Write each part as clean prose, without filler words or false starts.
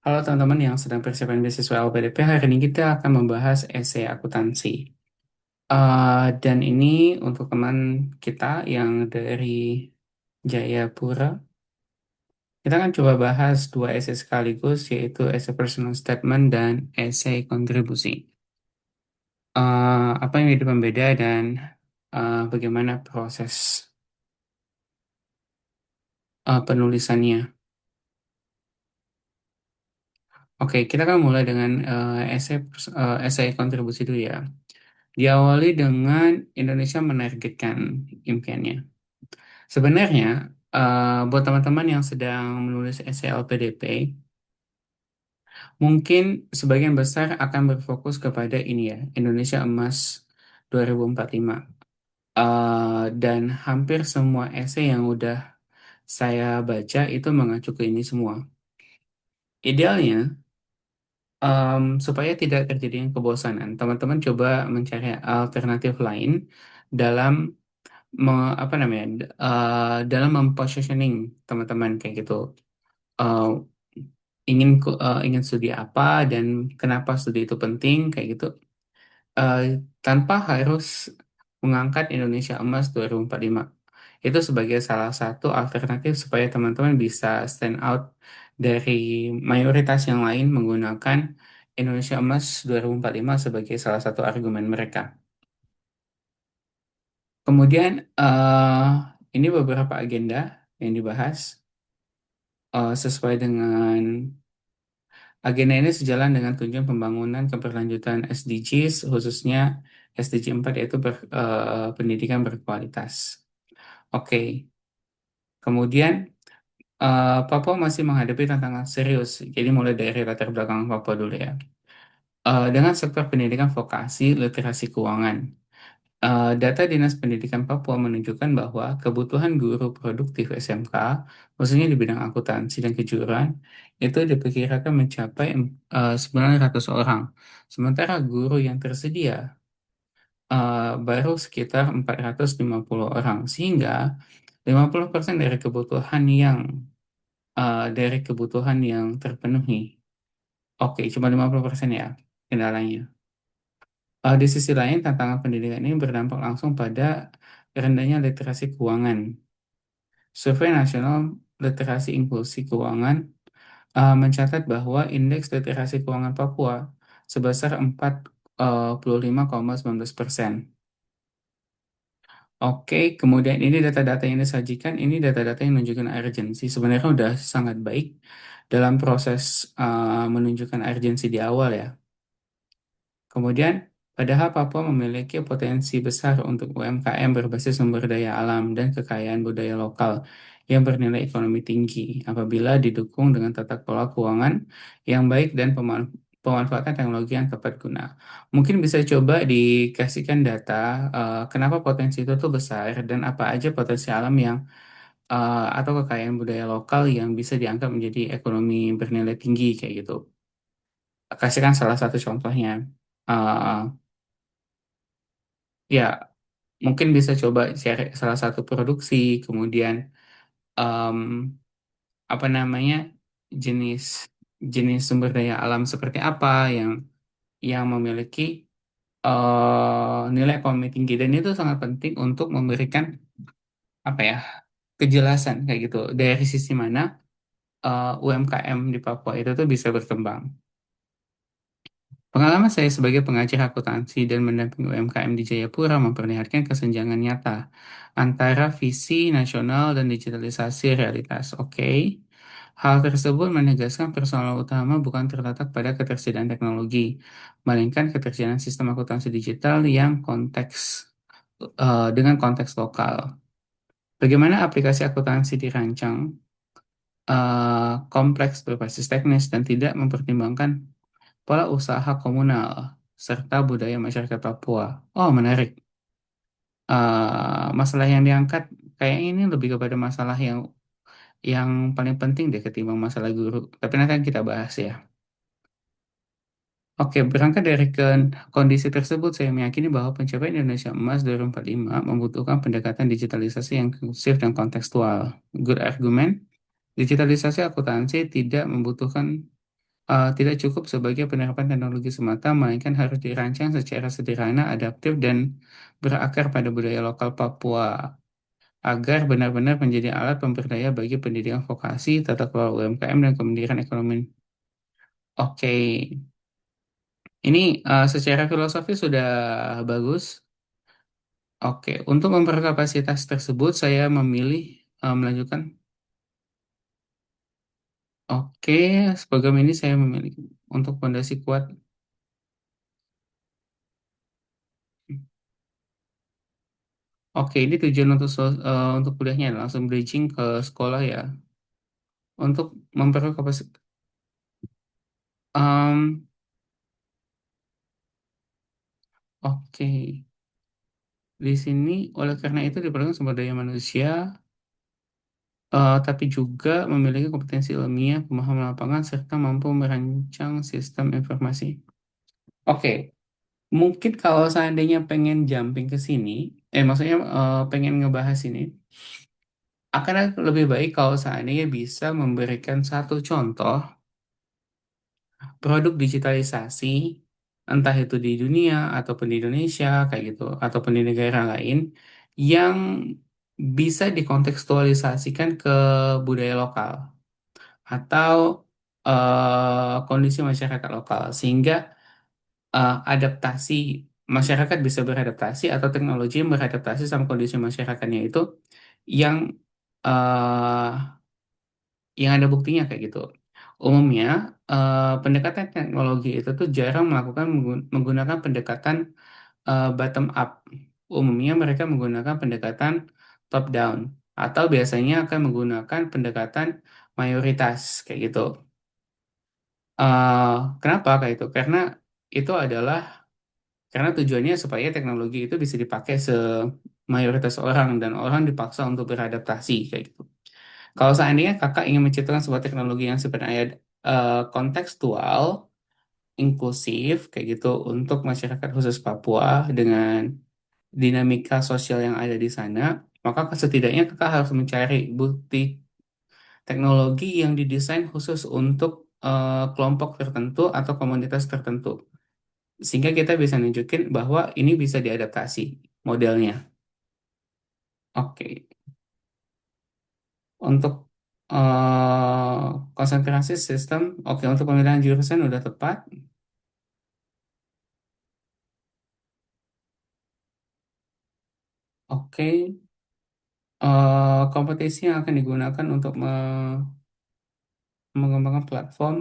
Halo teman-teman yang sedang persiapan beasiswa LPDP, hari ini kita akan membahas esai akuntansi. Dan ini untuk teman kita yang dari Jayapura, kita akan coba bahas dua esai sekaligus, yaitu esai personal statement dan esai kontribusi. Apa yang menjadi pembeda dan bagaimana proses penulisannya. Oke, kita akan mulai dengan esai kontribusi dulu ya. Diawali dengan Indonesia menargetkan impiannya. Sebenarnya, buat teman-teman yang sedang menulis esai LPDP, mungkin sebagian besar akan berfokus kepada ini ya, Indonesia Emas 2045. Dan hampir semua esai yang udah saya baca itu mengacu ke ini semua. Idealnya, supaya tidak terjadi kebosanan, teman-teman coba mencari alternatif lain dalam apa namanya dalam mempositioning teman-teman kayak gitu. Eh, ingin studi apa dan kenapa studi itu penting kayak gitu. Eh, Tanpa harus mengangkat Indonesia Emas 2045. Itu sebagai salah satu alternatif supaya teman-teman bisa stand out dari mayoritas yang lain menggunakan Indonesia Emas 2045 sebagai salah satu argumen mereka. Kemudian ini beberapa agenda yang dibahas sesuai dengan agenda ini sejalan dengan tujuan pembangunan keberlanjutan SDGs, khususnya SDG 4 yaitu pendidikan berkualitas. Oke, kemudian Papua masih menghadapi tantangan serius. Jadi mulai dari latar belakang Papua dulu ya. Dengan sektor pendidikan vokasi, literasi keuangan. Data Dinas Pendidikan Papua menunjukkan bahwa kebutuhan guru produktif SMK, khususnya di bidang akuntansi dan kejuruan, itu diperkirakan mencapai 900 orang. Sementara guru yang tersedia baru sekitar 450 orang, sehingga 50% dari kebutuhan yang terpenuhi. Oke, cuma 50% ya kendalanya. Di sisi lain, tantangan pendidikan ini berdampak langsung pada rendahnya literasi keuangan. Survei Nasional Literasi Inklusi Keuangan mencatat bahwa indeks literasi keuangan Papua sebesar 45,19%. Oke, kemudian ini data-data yang disajikan, ini data-data yang menunjukkan urgensi. Sebenarnya udah sangat baik dalam proses menunjukkan urgensi di awal ya. Kemudian, padahal Papua memiliki potensi besar untuk UMKM berbasis sumber daya alam dan kekayaan budaya lokal yang bernilai ekonomi tinggi apabila didukung dengan tata kelola keuangan yang baik dan pemanfaatan teknologi yang tepat guna. Mungkin bisa coba dikasihkan data kenapa potensi itu tuh besar dan apa aja potensi alam yang atau kekayaan budaya lokal yang bisa dianggap menjadi ekonomi bernilai tinggi kayak gitu. Kasihkan salah satu contohnya. Eh, Ya, mungkin bisa coba cari salah satu produksi, kemudian em, apa namanya jenis jenis sumber daya alam seperti apa yang memiliki nilai ekonomi tinggi dan itu sangat penting untuk memberikan apa ya kejelasan kayak gitu dari sisi mana UMKM di Papua itu tuh bisa berkembang. Pengalaman saya sebagai pengajar akuntansi dan mendampingi UMKM di Jayapura memperlihatkan kesenjangan nyata antara visi nasional dan digitalisasi realitas. Oke, hal tersebut menegaskan persoalan utama bukan terletak pada ketersediaan teknologi, melainkan ketersediaan sistem akuntansi digital yang dengan konteks lokal. Bagaimana aplikasi akuntansi dirancang kompleks berbasis teknis dan tidak mempertimbangkan pola usaha komunal, serta budaya masyarakat Papua. Oh, menarik. Masalah yang diangkat kayak ini lebih kepada masalah yang paling penting deh ketimbang masalah guru. Tapi nanti akan kita bahas ya. Oke, berangkat dari kondisi tersebut, saya meyakini bahwa pencapaian Indonesia Emas 2045 membutuhkan pendekatan digitalisasi yang inklusif dan kontekstual. Good argument, digitalisasi akuntansi tidak membutuhkan tidak cukup sebagai penerapan teknologi semata, melainkan harus dirancang secara sederhana, adaptif, dan berakar pada budaya lokal Papua agar benar-benar menjadi alat pemberdaya bagi pendidikan vokasi, tata kelola UMKM, dan kemandirian ekonomi. Oke, ini secara filosofi sudah bagus. Oke, untuk memperkapasitas kapasitas tersebut, saya memilih melanjutkan. Oke, program ini saya memiliki untuk fondasi kuat. Oke, ini tujuan untuk untuk kuliahnya langsung bridging ke sekolah ya. Untuk memperkuat kapasitas. Oke, di sini oleh karena itu diperlukan sumber daya manusia, tapi juga memiliki kompetensi ilmiah, pemahaman lapangan, serta mampu merancang sistem informasi. Oke, mungkin kalau seandainya pengen jumping ke sini, maksudnya pengen ngebahas ini, akan lebih baik kalau seandainya bisa memberikan satu contoh produk digitalisasi, entah itu di dunia ataupun di Indonesia kayak gitu, ataupun di negara lain yang bisa dikontekstualisasikan ke budaya lokal atau kondisi masyarakat lokal sehingga adaptasi masyarakat bisa beradaptasi atau teknologi yang beradaptasi sama kondisi masyarakatnya itu yang eh, yang ada buktinya kayak gitu. Umumnya, pendekatan teknologi itu tuh jarang menggunakan pendekatan bottom up. Umumnya mereka menggunakan pendekatan top down atau biasanya akan menggunakan pendekatan mayoritas kayak gitu. Eh, Kenapa kayak itu? Karena itu adalah karena tujuannya supaya teknologi itu bisa dipakai semayoritas orang dan orang dipaksa untuk beradaptasi kayak gitu. Kalau seandainya kakak ingin menciptakan sebuah teknologi yang sebenarnya kontekstual, inklusif, kayak gitu untuk masyarakat khusus Papua dengan dinamika sosial yang ada di sana, maka setidaknya kakak harus mencari bukti teknologi yang didesain khusus untuk kelompok tertentu atau komunitas tertentu, sehingga kita bisa nunjukin bahwa ini bisa diadaptasi modelnya. Oke, untuk konsentrasi sistem, oke untuk pemilihan jurusan udah tepat. Oke, kompetisi yang akan digunakan untuk mengembangkan platform.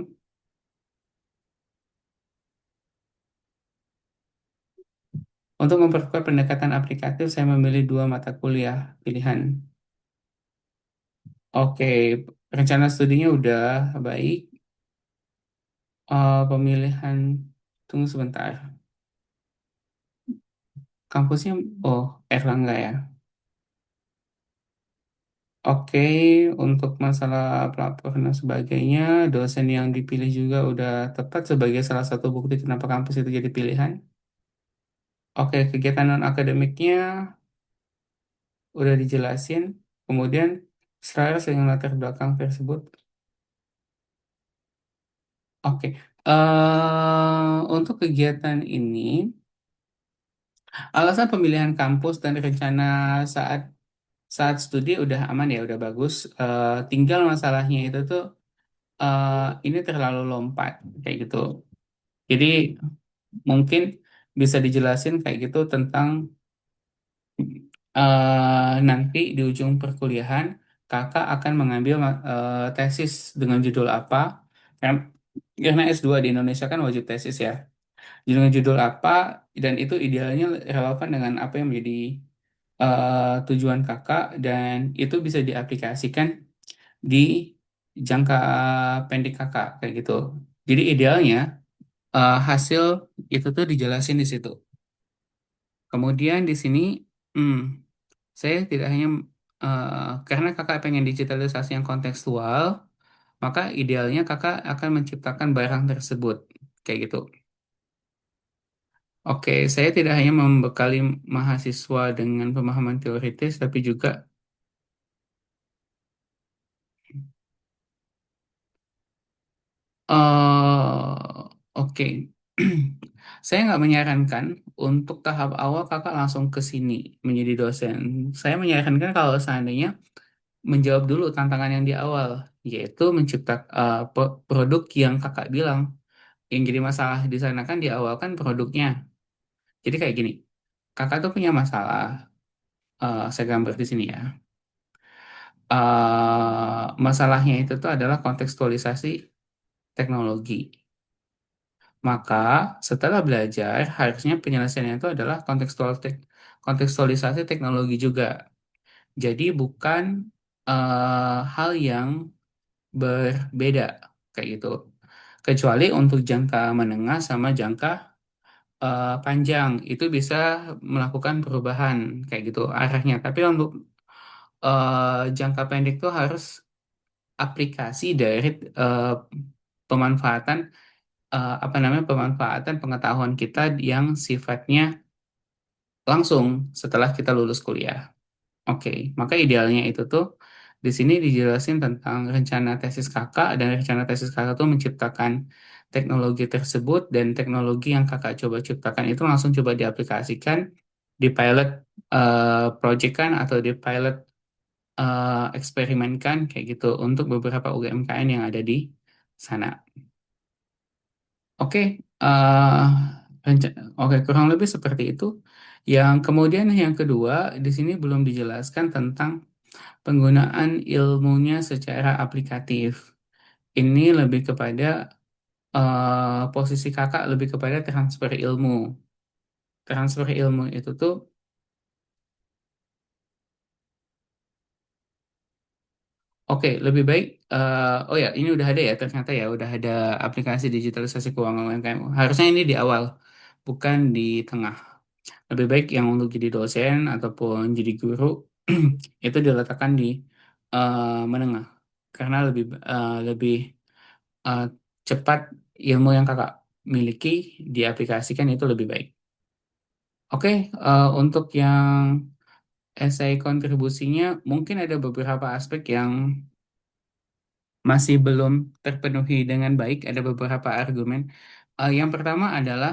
Untuk memperkuat pendekatan aplikatif, saya memilih dua mata kuliah pilihan. Oke, rencana studinya udah baik. Pemilihan, tunggu sebentar. Kampusnya, oh Erlangga ya. Oke, untuk masalah pelaporan dan sebagainya, dosen yang dipilih juga udah tepat sebagai salah satu bukti kenapa kampus itu jadi pilihan. Oke, kegiatan non-akademiknya udah dijelasin. Kemudian, selaras dengan latar belakang tersebut. Oke, untuk kegiatan ini, alasan pemilihan kampus dan rencana saat saat studi udah aman ya, udah bagus. Tinggal masalahnya itu tuh eh, ini terlalu lompat kayak gitu. Jadi mungkin bisa dijelasin kayak gitu tentang nanti di ujung perkuliahan kakak akan mengambil tesis dengan judul apa? Karena karena S2 di Indonesia kan wajib tesis ya. Dengan judul apa dan itu idealnya relevan dengan apa yang menjadi tujuan kakak dan itu bisa diaplikasikan di jangka pendek kakak kayak gitu. Jadi idealnya hasil itu tuh dijelasin di situ. Kemudian di sini, hmm, saya tidak hanya karena kakak pengen digitalisasi yang kontekstual, maka idealnya kakak akan menciptakan barang tersebut kayak gitu. Oke, saya tidak hanya membekali mahasiswa dengan pemahaman teoritis, tapi juga Oke. Saya nggak menyarankan untuk tahap awal kakak langsung ke sini menjadi dosen. Saya menyarankan kalau seandainya menjawab dulu tantangan yang di awal, yaitu menciptakan produk yang kakak bilang. Yang jadi masalah di sana kan di awal kan produknya. Jadi kayak gini, kakak tuh punya masalah, saya gambar di sini ya. Masalahnya itu tuh adalah kontekstualisasi teknologi. Maka setelah belajar, harusnya penyelesaiannya itu adalah kontekstualisasi teknologi juga. Jadi bukan hal yang berbeda kayak gitu. Kecuali untuk jangka menengah sama jangka panjang itu bisa melakukan perubahan kayak gitu arahnya. Tapi untuk jangka pendek tuh harus aplikasi dari eh, pemanfaatan apa namanya pemanfaatan pengetahuan kita yang sifatnya langsung setelah kita lulus kuliah. Oke, maka idealnya itu tuh di sini dijelasin tentang rencana tesis kakak dan rencana tesis kakak tuh menciptakan teknologi tersebut dan teknologi yang kakak coba ciptakan itu langsung coba diaplikasikan di pilot project kan atau di pilot eksperimen kan kayak gitu untuk beberapa UMKM yang ada di sana. Oke, oke kurang lebih seperti itu. Yang kemudian yang kedua di sini belum dijelaskan tentang penggunaan ilmunya secara aplikatif. Ini lebih kepada posisi kakak lebih kepada transfer ilmu. Transfer ilmu itu tuh, oke lebih baik. Oh ya, ini udah ada ya ternyata ya udah ada aplikasi digitalisasi keuangan UMKM. Harusnya ini di awal, bukan di tengah. Lebih baik yang untuk jadi dosen ataupun jadi guru itu diletakkan di menengah karena lebih eh, cepat ilmu yang kakak miliki diaplikasikan itu lebih baik. Oke, untuk yang esai kontribusinya mungkin ada beberapa aspek yang masih belum terpenuhi dengan baik. Ada beberapa argumen. Yang pertama adalah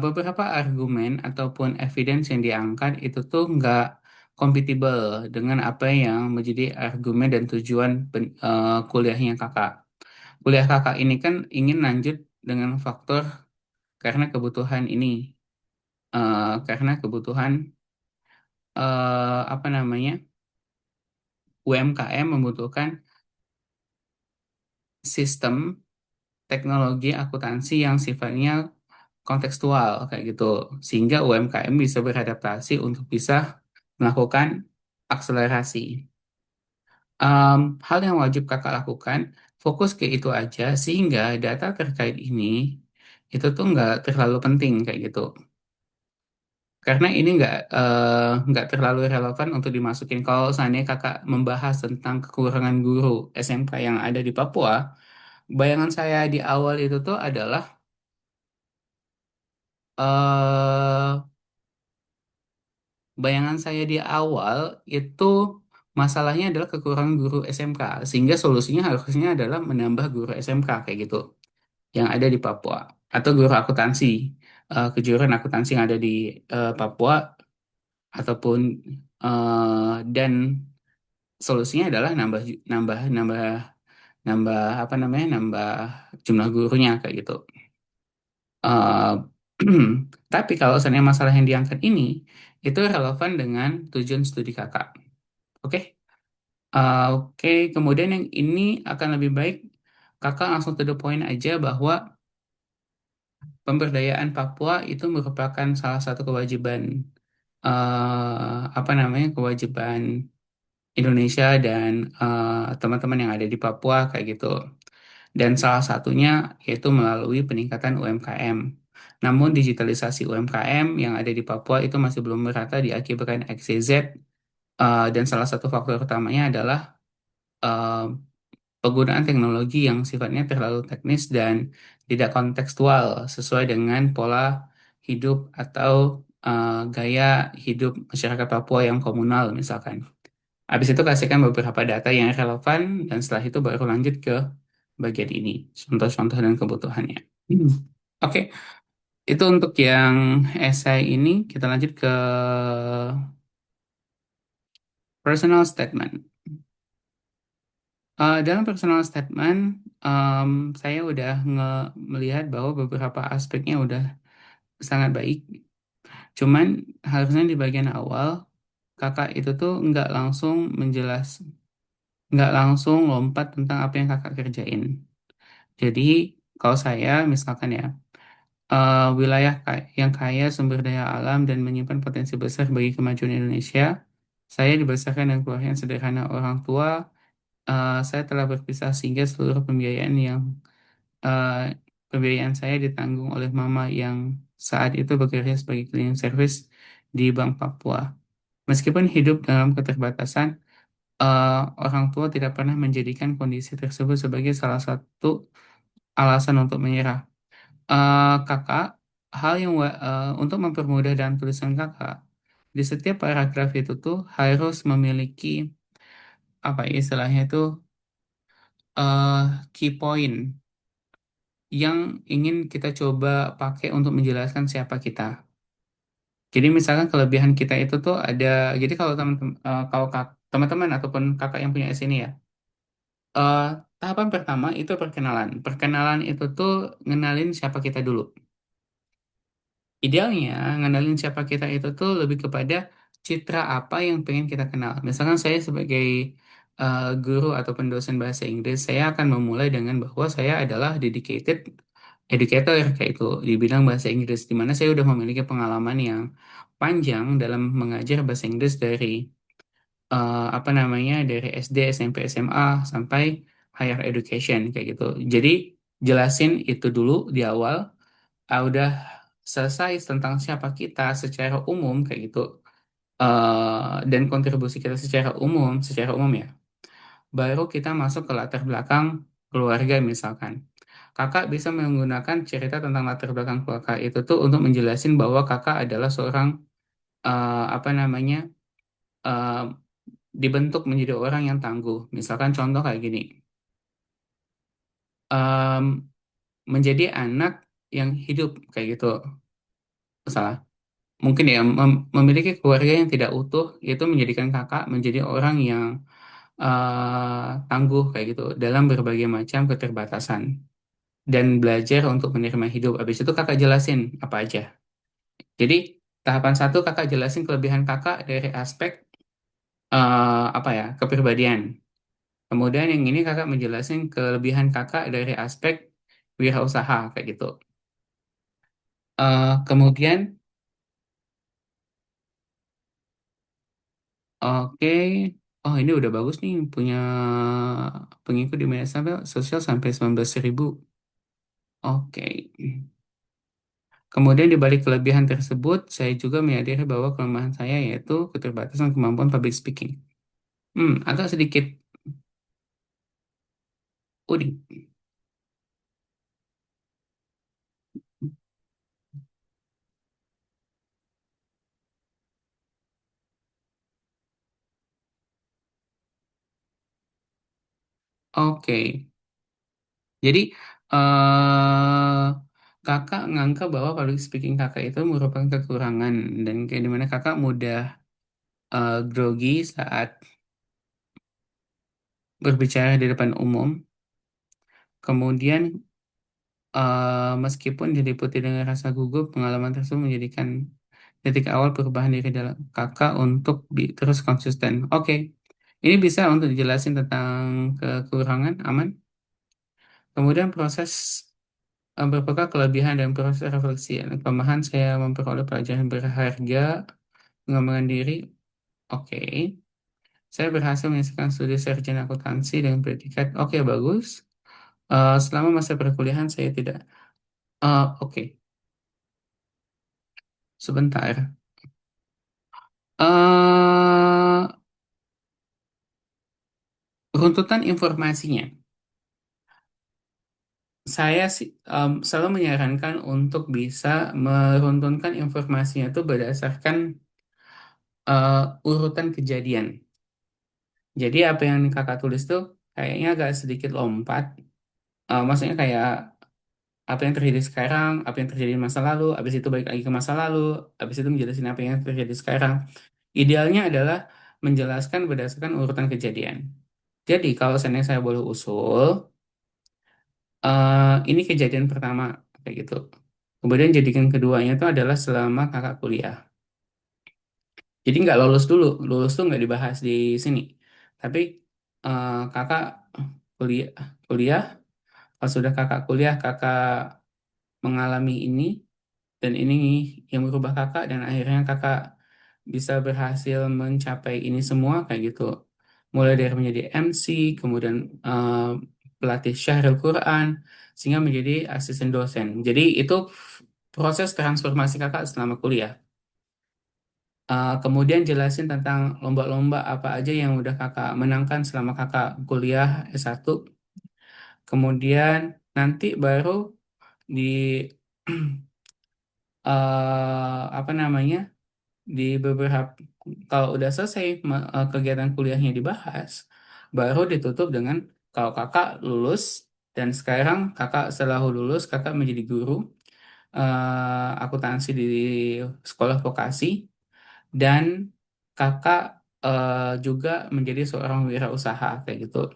beberapa argumen ataupun evidence yang diangkat itu tuh nggak compatible dengan apa yang menjadi argumen dan tujuan kuliahnya kakak. Kuliah kakak ini kan ingin lanjut dengan faktor karena kebutuhan ini, karena kebutuhan apa namanya UMKM membutuhkan sistem teknologi akuntansi yang sifatnya kontekstual kayak gitu, sehingga UMKM bisa beradaptasi untuk bisa melakukan akselerasi. Hal yang wajib kakak lakukan fokus ke itu aja sehingga data terkait ini itu tuh nggak terlalu penting kayak gitu. Karena ini nggak terlalu relevan untuk dimasukin. Kalau seandainya kakak membahas tentang kekurangan guru SMK yang ada di Papua, bayangan saya di awal itu tuh adalah eh bayangan saya di awal itu masalahnya adalah kekurangan guru SMK, sehingga solusinya harusnya adalah menambah guru SMK kayak gitu yang ada di Papua atau guru akuntansi, kejuruan akuntansi yang ada di Papua ataupun dan solusinya adalah nambah nambah nambah nambah apa namanya nambah jumlah gurunya kayak gitu. Eh, tapi kalau seandainya masalah yang diangkat ini itu relevan dengan tujuan studi kakak. Oke. Oke, kemudian yang ini akan lebih baik kakak langsung to the point aja bahwa pemberdayaan Papua itu merupakan salah satu kewajiban apa namanya kewajiban Indonesia dan teman-teman yang ada di Papua kayak gitu. Dan salah satunya yaitu melalui peningkatan UMKM. Namun digitalisasi UMKM yang ada di Papua itu masih belum merata diakibatkan XYZ dan salah satu faktor utamanya adalah eh, penggunaan teknologi yang sifatnya terlalu teknis dan tidak kontekstual sesuai dengan pola hidup atau gaya hidup masyarakat Papua yang komunal misalkan. Habis itu kasihkan beberapa data yang relevan dan setelah itu baru lanjut ke bagian ini, contoh-contoh dan kebutuhannya. Hmm. Oke, itu untuk yang esai ini. Kita lanjut ke personal statement. Dalam personal statement, em, saya udah melihat bahwa beberapa aspeknya udah sangat baik. Cuman harusnya di bagian awal, kakak itu tuh nggak langsung lompat tentang apa yang kakak kerjain. Jadi, kalau saya, misalkan ya, wilayah yang kaya sumber daya alam dan menyimpan potensi besar bagi kemajuan Indonesia, saya dibesarkan dan keluarga yang sederhana orang tua. Saya telah berpisah sehingga seluruh eh, pembiayaan saya ditanggung oleh mama yang saat itu bekerja sebagai cleaning service di Bank Papua. Meskipun hidup dalam keterbatasan, orang tua tidak pernah menjadikan kondisi tersebut sebagai salah satu alasan untuk menyerah. Kakak, untuk mempermudah dalam tulisan kakak, di setiap paragraf itu tuh harus memiliki apa ya istilahnya itu key point yang ingin kita coba pakai untuk menjelaskan siapa kita. Jadi misalkan kelebihan kita itu tuh ada. Jadi kalau teman-teman ataupun kakak yang punya S ini ya, eh, tahapan pertama itu perkenalan. Perkenalan itu tuh ngenalin siapa kita dulu. Idealnya, ngenalin siapa kita itu tuh lebih kepada citra apa yang pengen kita kenal. Misalkan saya sebagai guru ataupun dosen bahasa Inggris, saya akan memulai dengan bahwa saya adalah dedicated educator kayak itu di bidang bahasa Inggris, di mana saya udah memiliki pengalaman yang panjang dalam mengajar bahasa Inggris dari apa namanya dari SD, SMP, SMA sampai higher education kayak gitu. Jadi jelasin itu dulu di awal. Udah selesai tentang siapa kita secara umum kayak gitu, dan kontribusi kita secara umum ya, baru kita masuk ke latar belakang keluarga misalkan. Kakak bisa menggunakan cerita tentang latar belakang keluarga itu tuh untuk menjelasin bahwa kakak adalah seorang apa namanya eh, dibentuk menjadi orang yang tangguh. Misalkan contoh kayak gini, em, menjadi anak yang hidup kayak gitu, salah. Mungkin ya memiliki keluarga yang tidak utuh itu menjadikan kakak menjadi orang yang tangguh kayak gitu dalam berbagai macam keterbatasan dan belajar untuk menerima hidup. Habis itu kakak jelasin apa aja. Jadi tahapan satu kakak jelasin kelebihan kakak dari aspek apa ya kepribadian. Kemudian yang ini kakak menjelasin kelebihan kakak dari aspek wirausaha kayak gitu. Kemudian oke, oh ini udah bagus nih punya pengikut di media sosial sampai 19.000. Oke. Kemudian di balik kelebihan tersebut, saya juga menyadari bahwa kelemahan saya yaitu keterbatasan kemampuan public speaking. Agak sedikit unik. Oke, jadi kakak nganggap bahwa public speaking kakak itu merupakan kekurangan dan kayak dimana kakak mudah grogi saat berbicara di depan umum. Kemudian meskipun diliputi dengan rasa gugup, pengalaman tersebut menjadikan titik awal perubahan diri dalam kakak untuk terus konsisten. Oke, ini bisa untuk dijelasin tentang kekurangan, aman. Kemudian proses berbekal kelebihan dan proses refleksi dan kelemahan saya memperoleh pelajaran berharga, pengembangan diri. Oke, saya berhasil menyelesaikan studi sarjana akuntansi dengan predikat. Oke, bagus. Selama masa perkuliahan saya tidak. Oke, sebentar. eh Runtutan informasinya. Saya sih selalu menyarankan untuk bisa meruntunkan informasinya itu berdasarkan urutan kejadian. Jadi apa yang kakak tulis tuh kayaknya agak sedikit lompat. Maksudnya kayak apa yang terjadi sekarang, apa yang terjadi di masa lalu, habis itu balik lagi ke masa lalu, habis itu menjelaskan apa yang terjadi sekarang. Idealnya adalah menjelaskan berdasarkan urutan kejadian. Jadi kalau seandainya saya boleh usul, ini kejadian pertama kayak gitu. Kemudian jadikan keduanya itu adalah selama kakak kuliah. Jadi nggak lolos dulu, lulus tuh nggak dibahas di sini. Tapi kakak kuliah, kuliah, pas sudah kakak kuliah, kakak mengalami ini dan ini yang merubah kakak dan akhirnya kakak bisa berhasil mencapai ini semua kayak gitu. Mulai dari menjadi MC, kemudian pelatih Syahrul Quran, sehingga menjadi asisten dosen. Jadi itu proses transformasi kakak selama kuliah. Kemudian jelasin tentang lomba-lomba apa aja yang udah kakak menangkan selama kakak kuliah S1. Kemudian nanti baru di apa namanya, di beberapa, kalau udah selesai kegiatan kuliahnya dibahas, baru ditutup dengan kalau kakak lulus dan sekarang kakak setelah lulus kakak menjadi guru akuntansi di sekolah vokasi dan kakak juga menjadi seorang wirausaha kayak gitu.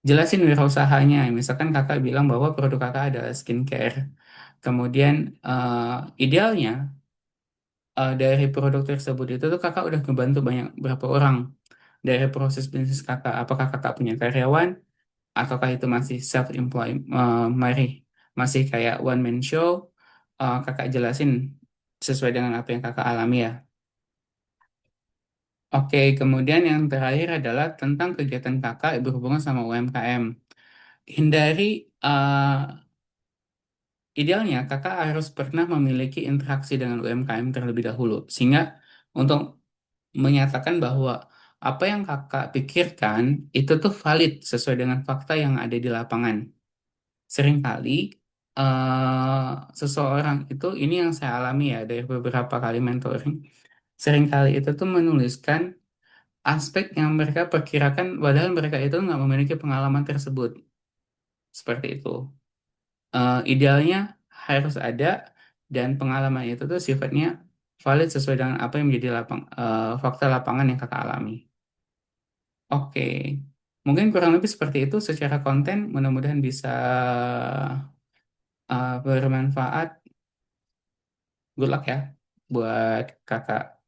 Jelasin wirausahanya, misalkan kakak bilang bahwa produk kakak adalah skincare. Kemudian idealnya dari produk tersebut itu tuh kakak udah ngebantu banyak berapa orang dari proses bisnis kakak. Apakah kakak punya karyawan ataukah itu masih self employ, mari masih kayak one man show. Kakak jelasin sesuai dengan apa yang kakak alami ya. Oke, kemudian yang terakhir adalah tentang kegiatan kakak berhubungan sama UMKM. Hindari, eh, idealnya kakak harus pernah memiliki interaksi dengan UMKM terlebih dahulu, sehingga untuk menyatakan bahwa apa yang kakak pikirkan itu tuh valid sesuai dengan fakta yang ada di lapangan. Seringkali seseorang itu, ini yang saya alami ya dari beberapa kali mentoring, seringkali itu tuh menuliskan aspek yang mereka perkirakan, padahal mereka itu nggak memiliki pengalaman tersebut. Seperti itu. Idealnya harus ada dan pengalaman itu tuh sifatnya valid sesuai dengan apa yang menjadi fakta lapangan yang kakak alami. Oke, mungkin kurang lebih seperti itu secara konten. Mudah-mudahan bisa bermanfaat. Good luck ya buat kakak.